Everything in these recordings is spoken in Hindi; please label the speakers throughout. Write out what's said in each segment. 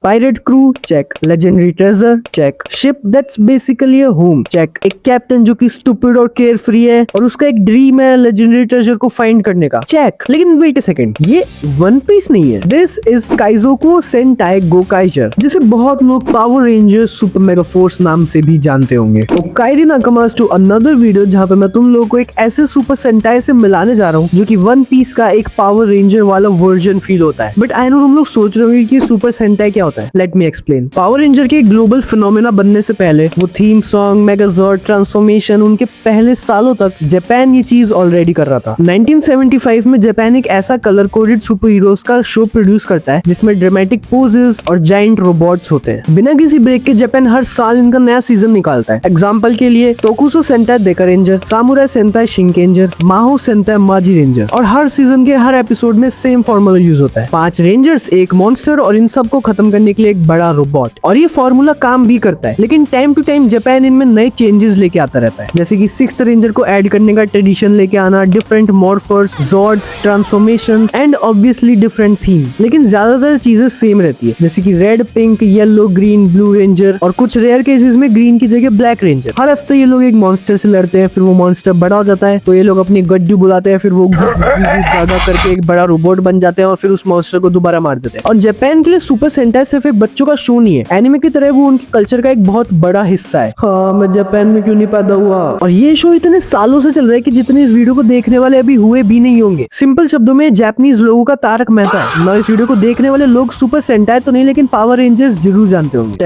Speaker 1: Pirate crew check, legendary treasure check, ship that's basically a home check, एक कैप्टन जो कि स्टूपिड और केयर फ्री है और उसका एक ड्रीम है लेजेंडरी ट्रेजर को फाइंड करने का चेक। लेकिन वेट अ सेकंड, ये वन पीस नहीं है, दिस इज काइजोकू सेंटाई गोकाइजर, जिसे बहुत लोग power rangers super mega force नाम से भी जानते होंगे। तो Kyrie Nakamas to another video जहाँ पे मैं तुम लोगों को एक ऐसे सुपर सेंटाई से मिलाने जा रहा हूँ जो कि वन पीस का एक पावर रेंजर वाला वर्जन फील होता है। बट आई नो तुम लोग सोच रहे होंगे कि सुपर सेंटाई क्या होता है। Let me explain. Power ranger के ग्लोबल फिनोमेना बनने से पहले वो थीम सॉन्ग, मेगाजॉर्ड, ट्रांसफॉर्मेशन, उनके पहले सालों तक जापान ये चीज ऑलरेडी कर रहा था। 1975 में जापान एक ऐसा कलर कोडेड सुपर हीरोज का शो प्रोड्यूस करता है जिसमें ड्रामेटिक पोजेस और जाइंट रोबोट्स होते हैं। बिना किसी ब्रेक के जापान हर साल इनका नया सीजन निकालता है। एग्जाम्पल के लिए Tokusou Sentai Dekaranger, Samurai Sentai Shinkenger, Mahou Sentai Magiranger, और हर सीजन के हर एपिसोड में सेम फॉर्मूला यूज होता है। 5 रेंजर्स, एक मॉन्स्टर और इन सब को खत्म करने के लिए एक बड़ा रोबोट। और ये फॉर्मूला काम भी करता है, लेकिन टाइम टू टाइम जापान इनमें नए चेंजेस लेके आता रहता है, जैसे कि 6th रेंजर को ऐड करने का ट्रेडिशन लेके आना, different morphers, Zords, transformation and obviously different theme. लेकिन ज्यादातर चीजें सेम रहती है, जैसे कि red, pink, yellow, green, blue ranger, और कुछ रेयर केसेस में ग्रीन की जगह ब्लैक रेंजर। हर हफ्ते ये लोग एक मॉन्स्टर से लड़ते हैं, फिर वो मॉन्स्टर बड़ा हो जाता है तो ये लोग अपनी गड्डी बुलाते हैं, फिर वो करके एक बड़ा रोबोट बन जाते हैं और फिर उस मॉन्स्टर को दोबारा मार देते हैं। और जापान के लिए सुपर सेंटाई सिर्फ एक बच्चों का शो नहीं है, एनिमे की तरह वो उनके कल्चर का एक बहुत बड़ा हिस्सा है। हाँ, मैं जापान में क्यों नहीं पैदा हुआ। और ये शो इतने सालों से चल रहा है कि जितने इस वीडियो को देखने वाले अभी हुए भी नहीं होंगे। सिंपल शब्दों में जापानीज लोगों का तारक मेहता है ना। इस वीडियो को देखने वाले लोग सुपर सेंटाई तो नहीं, लेकिन पावर रेंजर्स जरूर जानते होंगे।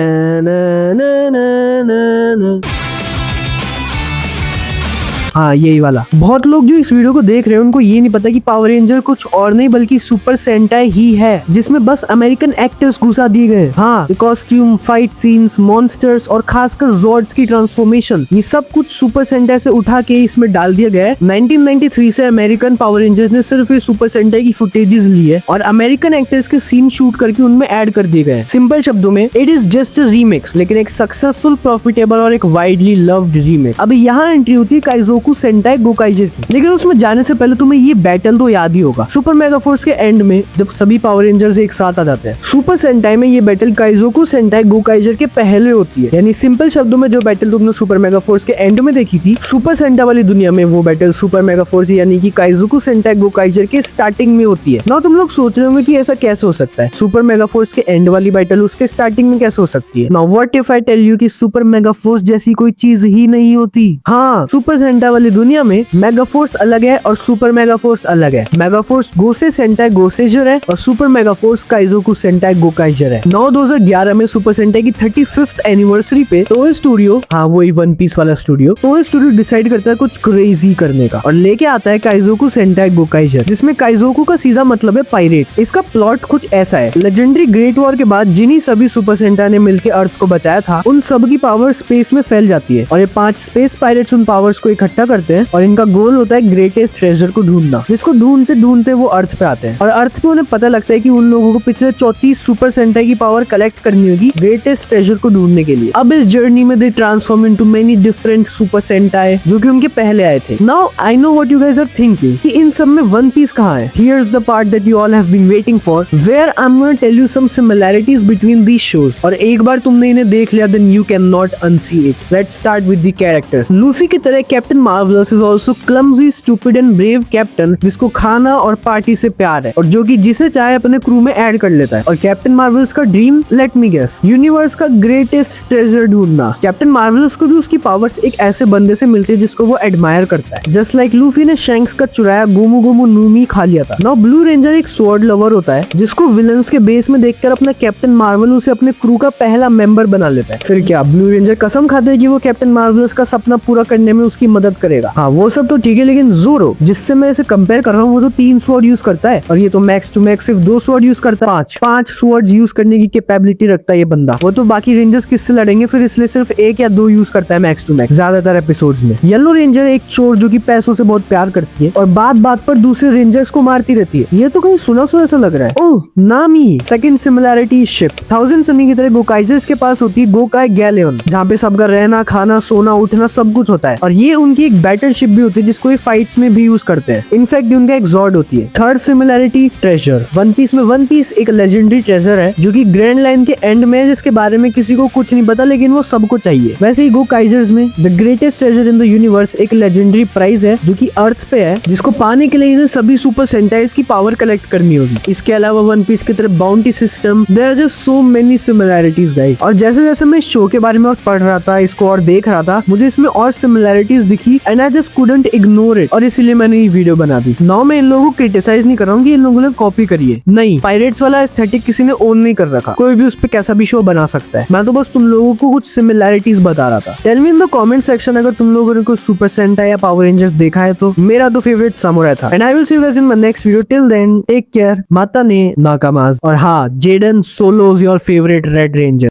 Speaker 1: हाँ, यही वाला। बहुत लोग जो इस वीडियो को देख रहे हैं उनको ये नहीं पता कि पावर रेंजर कुछ और नहीं बल्कि सुपर सेंटाई ही है, जिसमें बस अमेरिकन एक्टर्स घुसा दिए गए। हाँ, कॉस्ट्यूम, फाइट सीन्स, मॉन्स्टर्स और खासकर जॉर्ड्स की ट्रांसफॉर्मेशन, ये सब कुछ सुपर सेंटाई से उठा के इसमें डाल दिया गया है। 1993 से अमेरिकन पावर रेंजर्स ने सिर्फ ये सुपर सेंटाई की फुटेजेस ली है और अमेरिकन एक्टर्स के सीन शूट करके उनमें ऐड कर दिए गए। सिंपल शब्दों में it is just a remix, लेकिन एक सक्सेसफुल, प्रॉफिटेबल और एक वाइडली लव्ड रीमेक। अभी यहाँ एंट्री होती है काइजोकू सेंटाई गोकाइजर की। लेकिन उसमें जाने से पहले तुम्हें ये बैटल तो याद ही होगा, सुपर मेगा फोर्स के एंड में जब सभी पावर रेंजर्स एक साथ आ जाते हैं। सुपर सेंटाई में ये बैटल काइजोकू सेंटाई गोकाइजर के पहले होती है, यानी सिंपल शब्दों में जो बैटल तुमने सुपर मेगा फोर्स के एंड में देखी थी, सुपर सेंटाई वाली दुनिया में वो बैटल सुपर मेगा फोर्स यानी कि काइजोकू सेंटाई गोकाइजर के स्टार्टिंग में होती है। ना तुम लोग सोच रहे होंगे कि ऐसा कैसे हो सकता है, सुपर मेगा फोर्स के एंड वाली बैटल उसके स्टार्टिंग में कैसे हो सकती है। Now what if I tell you कि सुपर मेगा फोर्स जैसी कोई चीज ही नहीं होती। हाँ, सुपर सेंटाई वाली दुनिया में मेगा फोर्स अलग है और सुपर मेगा फोर्स अलग है। मेगा फोर्स गोसे सेंटाई गोसेजर है और सुपर मेगा फोर्स काइजोकू सेंटाई गोकाइजर है। 2011 में सुपर सेंटाई की 35th एनिवर्सरी पे टोई स्टूडियो, हाँ वही वन पीस वाला स्टूडियो, टोई स्टूडियो डिसाइड करता है कुछ क्रेजी करने का और लेके आता है काइजोकू सेंटाई गोकाइजर, जिसमें काइजोकू का सीधा मतलब है पायरेट। इसका प्लॉट कुछ ऐसा है, लेजेंडरी ग्रेट वॉर के बाद जिन्हीं सभी सुपर सेंटाई ने मिलकर अर्थ को बचाया था, उन सब की पावर स्पेस में फैल जाती है और ये 5 स्पेस पायरेट्स उन पावर्स को इकट्ठा करते हैं और इनका गोल होता है ग्रेटेस्ट ट्रेजर को ढूंढना, जिसको ढूंढते ढूंढते वो अर्थ पे आते हैं और अर्थ पे उन्हें पता लगता है कि उन लोगों को पिछले 34 सुपर सेंटाई की पावर कलेक्ट करनी होगी ग्रेटेस्ट ट्रेजर को ढूंढने के लिए। अब इस जर्नी में they transform into many different super Sentai जो कि उनके पहले आए थे। Now I know what you guys are thinking कि इन सब में वन पीस कहाँ है। Here's the part that you all have been waiting for, where I am gonna tell you some similarities between these shows. और एक बार तुमने इन्हें देख लिया then you can not unsee it. Let's start with the characters. Lucy की तरह captain marvellous is also clumsy, stupid and brave captain जिसको खाना और पार्टी से प्यार है और जो कि जिसे चाहे अपने क्रू में ऐड कर लेता है। और कैप्टन मार्वल्स का dream, let me guess, universe का ग्रेटेस्ट ट्रेजर ढूंढना। कैप्टन मार्वल्स को भी उसकी पावर्स एक ऐसे बंदे से मिलती है जिसको वो एडमायर करता है। जस्ट लाइक लूफी ने शैंक्स का चुराया गोमू गोमू नूमी खा लिया था। नाउ ब्लू रेंजर एक स्वॉर्ड लवर होता है जिसको विलन्स के बेस में देखकर अपना कैप्टन मार्वल उसे अपने क्रू का पहला मेंबर बना लेता है। फिर क्या ब्लू रेंजर कसम खाता है कि वो कैप्टन मार्वल्स का सपना पूरा करने में उसकी मदद करेगा। हाँ, वो सब तो ठीक है, लेकिन जोरो जिससे मैं इसे कंपेयर कर रहा हूँ वो तो 3 स्वॉर्ड यूज करता है और ये तो मैक्स टू मैक्स सिर्फ 2 स्वॉर्ड यूज करता है। 5 स्वॉर्ड यूज करने की कैपेबिलिटी रखता है ये बंदा। वो तो बाकी रेंजर्स किससे लड़ेंगे फिर, इसलिए सिर्फ 1 या 2 यूज करता है मैक्स टू मैक्स ज्यादातर एपिसोड्स में। येलो रेंजर एक चोर जो कि पैसों से बहुत प्यार करती है और बात बात पर दूसरे रेंजर्स को मारती रहती है। ये तो कहीं सुना सुना ऐसा लग रहा है। ओह, नामी। Second similarity, ship. 1000 सनी की तरह गोकाइजर्स के पास होती है गोकाई गैलेयन, जहाँ पे सबका रहना, खाना, सोना, उठना सब कुछ होता है और ये उनकी उनकी एक बैटल शिप भी होती है जिसको ये फाइट्स में भी यूज करते हैं। इनफैक्ट उनका एक जॉर्ड होती है। Third similarity, treasure. One Piece में वन पीस एक लेजेंडरी ट्रेजर है जो कि ग्रैंड लाइन के एंड में है, जिसके बारे में किसी को कुछ नहीं पता लेकिन वो सबको चाहिए। वैसे ही गो काइजर्स में the greatest treasure in the universe एक लेजेंडरी प्राइज है जो कि अर्थ पे है, जिसको पाने के लिए इन्हें सभी सुपर सेंटाइज की पावर कलेक्ट करनी होगी। इसके अलावा वन पीस की तरफ bounty system, there are just so many similarities guys. और जैसे जैसे मैं शो के बारे में और पढ़ रहा था, इसको और देख रहा था, मुझे इसमें और सिमिलैरिटीज दिखी and I just couldn't ignore it, और इसीलिए मैंने ये वीडियो बना दी। नाउ मैं इन लोगों को क्रिटिसाइज नहीं कर रहा हूँ कि इन लोगों ने कॉपी करी है, नहीं, पायरेट्स वाला एस्थेटिक किसी ने ओन नहीं कर रखा, कोई भी उस पे कैसा भी शो बना सकता है। मैं तो बस तुम लोगों को कुछ सिमिलैरिटीज बता रहा था। Tell me in the comment section अगर तुम लोगों ने कुछ सुपर सेंटाई या पावर रेंजर्स देखा है तो। मेरा तो फेवरेट सामुराई था। And I will see you guys in my next video. Till then take care, माता ने नाकामाज, और हाँ, Jayden solo is your favourite red ranger.